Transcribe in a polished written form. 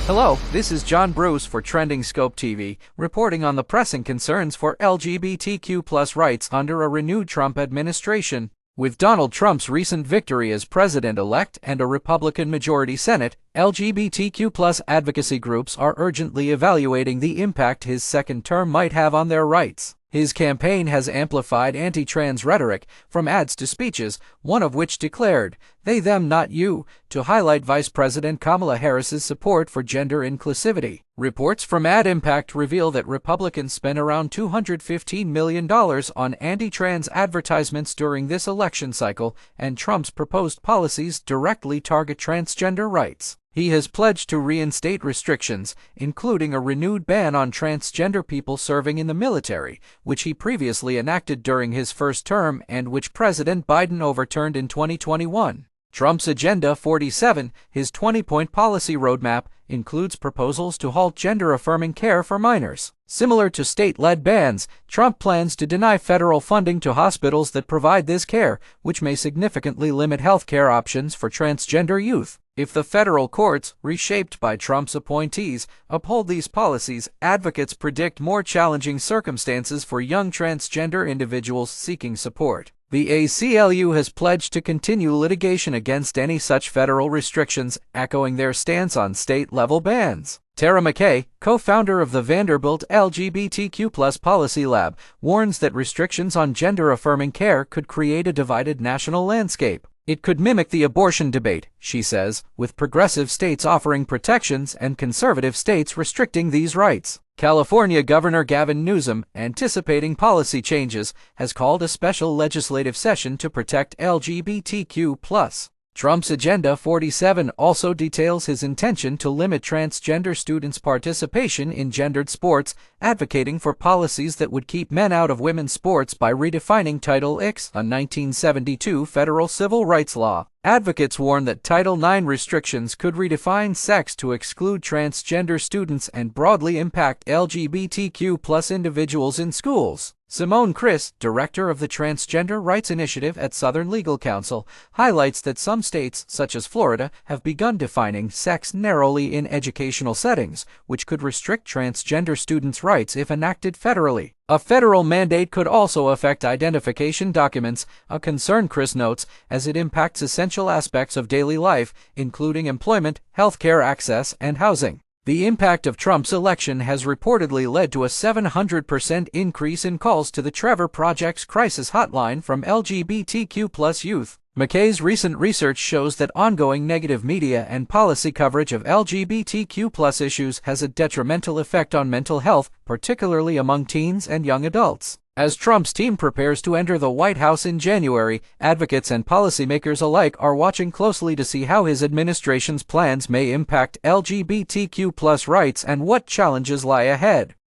Hello, this is John Bruce for Trending Scope TV, reporting on the pressing concerns for LGBTQ+ rights under a renewed Trump administration. With Donald Trump's recent victory as president-elect and a Republican-majority Senate, LGBTQ+ advocacy groups are urgently evaluating the impact his second term might have on their rights. His campaign has amplified anti-trans rhetoric, from ads to speeches, one of which declared, "They, them, not you," to highlight Vice President Kamala Harris's support for gender inclusivity. Reports from Ad Impact reveal that Republicans spent around $215 million on anti-trans advertisements during this election cycle, and Trump's proposed policies directly target transgender rights. He has pledged to reinstate restrictions, including a renewed ban on transgender people serving in the military, which he previously enacted during his first term and which President Biden overturned in 2021. Trump's Agenda 47, his 20-point policy roadmap, includes proposals to halt gender-affirming care for minors. Similar to state-led bans, Trump plans to deny federal funding to hospitals that provide this care, which may significantly limit health care options for transgender youth. If the federal courts, reshaped by Trump's appointees, uphold these policies, advocates predict more challenging circumstances for young transgender individuals seeking support. The ACLU has pledged to continue litigation against any such federal restrictions, echoing their stance on state-level bans. Tara McKay, co-founder of the Vanderbilt LGBTQ+ Policy Lab, warns that restrictions on gender-affirming care could create a divided national landscape. It could mimic the abortion debate, she says, with progressive states offering protections and conservative states restricting these rights. California Governor Gavin Newsom, anticipating policy changes, has called a special legislative session to protect LGBTQ+. Trump's Agenda 47 also details his intention to limit transgender students' participation in gendered sports, advocating for policies that would keep men out of women's sports by redefining Title IX, a 1972 federal civil rights law. Advocates warn that Title IX restrictions could redefine sex to exclude transgender students and broadly impact LGBTQ+ individuals in schools. Simone Chris, director of the Transgender Rights Initiative at Southern Legal Counsel, highlights that some states, such as Florida, have begun defining sex narrowly in educational settings, which could restrict transgender students' rights if enacted federally. A federal mandate could also affect identification documents, a concern Chris notes, as it impacts essential aspects of daily life, including employment, healthcare access, and housing. The impact of Trump's election has reportedly led to a 700% increase in calls to the Trevor Project's crisis hotline from LGBTQ+ youth. McKay's recent research shows that ongoing negative media and policy coverage of LGBTQ+ issues has a detrimental effect on mental health, particularly among teens and young adults. As Trump's team prepares to enter the White House in January, advocates and policymakers alike are watching closely to see how his administration's plans may impact LGBTQ+ rights and what challenges lie ahead.